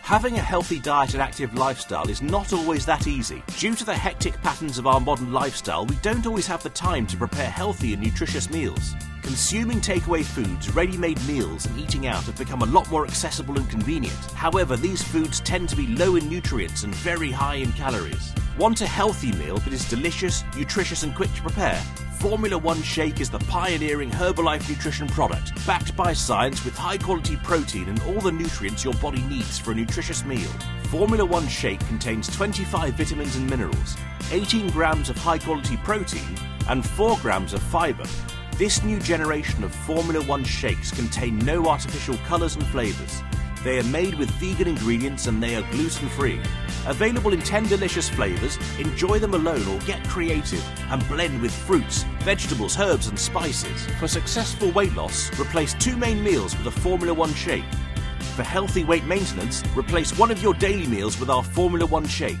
Having a healthy diet and active lifestyle is not always that easy. Due to the hectic patterns of our modern lifestyle, we don't always have the time to prepare healthy and nutritious meals. Consuming takeaway foods, ready-made meals and eating out have become a lot more accessible and convenient. However, these foods tend to be low in nutrients and very high in calories. Want a healthy meal that is delicious, nutritious and quick to prepare? Formula One Shake is the pioneering Herbalife nutrition product, backed by science with high-quality protein and all the nutrients your body needs for a nutritious meal. Formula One Shake contains 25 vitamins and minerals, 18 grams of high-quality protein, and 4 grams of fiber. This new generation of Formula One shakes contain no artificial colours and flavours. They are made with vegan ingredients and they are gluten-free. Available in 10 delicious flavours, enjoy them alone or get creative and blend with fruits, vegetables, herbs and spices. For successful weight loss, replace 2 main meals with a Formula One shake. For healthy weight maintenance, replace one of your daily meals with our Formula One shake.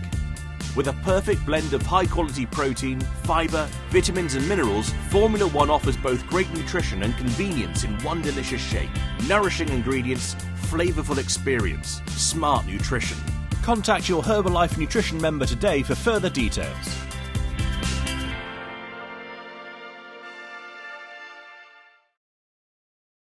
With a perfect blend of high-quality protein, fibre, vitamins and minerals, Formula One offers both great nutrition and convenience in one delicious shake. Nourishing ingredients, flavourful experience, smart nutrition. Contact your Herbalife nutrition member today for further details.